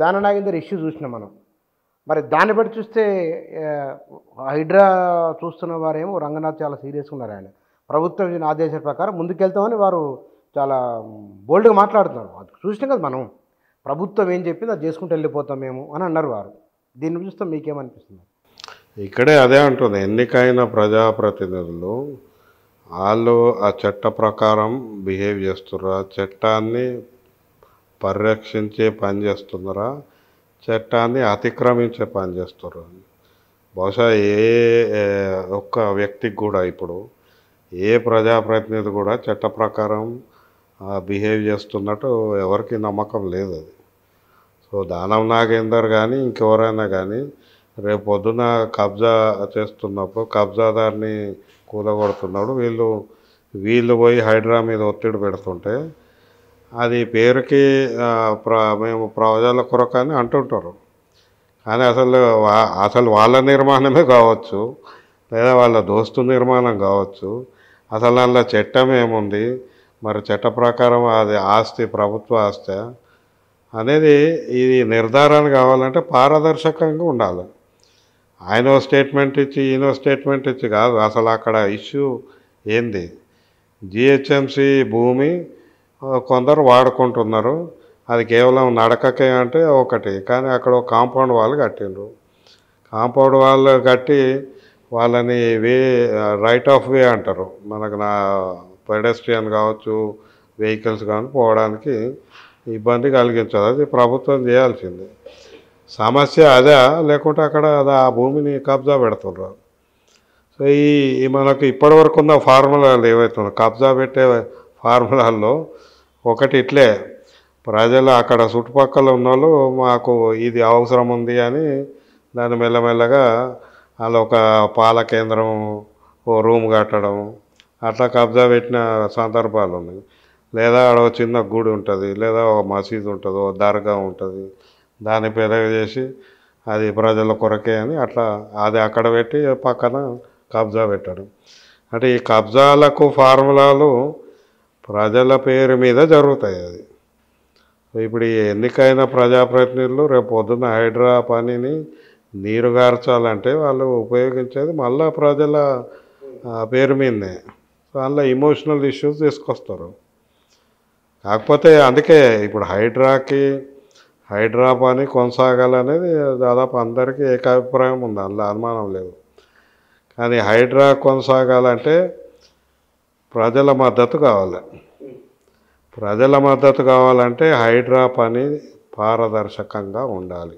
దాన నాగేందర్ ఇష్యూ చూసినాం మనం. మరి దాన్ని బట్టి చూస్తే ఆహ్, హైడ్రా చూస్తున్న వారేమో రంగనాథ్ చాలా సీరియస్‌గా ఉన్నారాయన. ప్రభుత్వం ఇచ్చిన ఆదేశాల ప్రకారం ముందుకెళ్తామని వారు చాలా బోల్డ్‌గా మాట్లాడుతున్నారు. అది చూసినాం కదా మనం. ప్రభుత్వం ఏం చెప్పిందో అది చేసుకుంటూ వెళ్ళిపోతాం మేము అని అన్నారు వారు. దీన్ని చూస్తే మీకేమనిపిస్తుంది? ఇక్కడే అదే అంటుంది. ఎన్నికైన ప్రజాప్రతినిధులు ఆళ్ళు ఆ చట్ట ప్రకారం బిహేవ్ చేస్తుర్రా? చట్టాన్ని పరిరక్షించే పని చేస్తున్నారా? చట్టాన్ని అతిక్రమించే పని చేస్తుర్రా? బహుశా ఒక్క వ్యక్తికి కూడా ఇప్పుడు ఏ ప్రజాప్రతినిధి కూడా చట్ట ప్రకారం బిహేవ్ చేస్తున్నట్టు ఎవరికి నమ్మకం లేదు అది. సో దానం నాగేందర్ కానీ ఇంకెవరైనా కానీ రేపు పొద్దున కబ్జా చేస్తున్నప్పుడు కబ్జాదారిని కూలగొడుతున్నాడు వీళ్ళు పోయి హైడ్రా మీద ఒత్తిడి పెడుతుంటే అది పేరుకి మేము ప్రజల కొరకని అంటుంటారు. కానీ అసలు వాళ్ళ నిర్మాణమే కావచ్చు, లేదా వాళ్ళ దోస్తు నిర్మాణం కావచ్చు. అసలు అందులో చట్టం ఏముంది, మరి చట్ట ప్రకారం అది ఆస్తి ప్రభుత్వ ఆస్తి అనేది ఇది నిర్ధారణ కావాలంటే పారదర్శకంగా ఉండాలి. ఆయనో స్టేట్మెంట్ ఇచ్చి ఈయనో స్టేట్మెంట్ ఇచ్చి కాదు. అసలు అక్కడ ఇష్యూ ఏంది? జిహెచ్ఎంసి భూమి కొందరు వాడుకుంటున్నారు. అది కేవలం నడకకే అంటే ఒకటి, కానీ అక్కడ ఒక కాంపౌండ్ వాళ్ళు కట్టిండ్రు. కాంపౌండ్ వాళ్ళు కట్టి వాళ్ళని రైట్ ఆఫ్ వే అంటారు. మనకు పెడెస్ట్రియన్ కావచ్చు, వెహికల్స్ కానీ పోవడానికి ఇబ్బంది కలిగించదు. అది ప్రభుత్వం చేయాల్సింది. సమస్య అదే, లేకుంటే అక్కడ ఆ భూమిని కబ్జా పెడుతున్నారు. సో ఈ మనకు ఇప్పటివరకు ఉన్న ఫార్ములాలు ఏవైతున్నాయి, కబ్జా పెట్టే ఫార్ములాల్లో ఒకటి ఇట్లే, ప్రజలు అక్కడ చుట్టుపక్కల ఉన్న వాళ్ళు మాకు ఇది అవసరం ఉంది అని దాన్ని మెల్లమెల్లగా వాళ్ళు ఒక పాల కేంద్రం, ఓ రూమ్ కట్టడం, అట్లా కబ్జా పెట్టిన సందర్భాలు ఉన్నాయి. లేదా ఒక చిన్న గుడి ఉంటుంది, లేదా ఒక మసీదు ఉంటుంది, ఒక దర్గా ఉంటుంది, దాన్ని పెద్దగా చేసి అది ప్రజల కొరకే అని అట్లా అది అక్కడ పెట్టి పక్కన కబ్జా పెట్టడం. అంటే ఈ కబ్జాలకు ఫార్ములాలు ప్రజల పేరు మీద జరుగుతాయి. అది ఇప్పుడు ఈ ఎన్నికైన ప్రజాప్రతినిధులు రేపు పొద్దున్న హైడ్రా పనిని నీరుగార్చాలంటే వాళ్ళు ఉపయోగించేది మళ్ళా ప్రజల పేరు మీదనే. సో అందులో ఇమోషనల్ ఇష్యూస్ తీసుకొస్తారు. కాకపోతే అందుకే ఇప్పుడు హైడ్రా పని కొనసాగాలనేది దాదాపు అందరికీ ఏకాభిప్రాయం ఉంది, అందులో అనుమానం లేదు. కానీ హైడ్రా కొనసాగాలంటే ప్రజల మద్దతు కావాలి. ప్రజల మద్దతు కావాలంటే హైడ్రా పని పారదర్శకంగా ఉండాలి.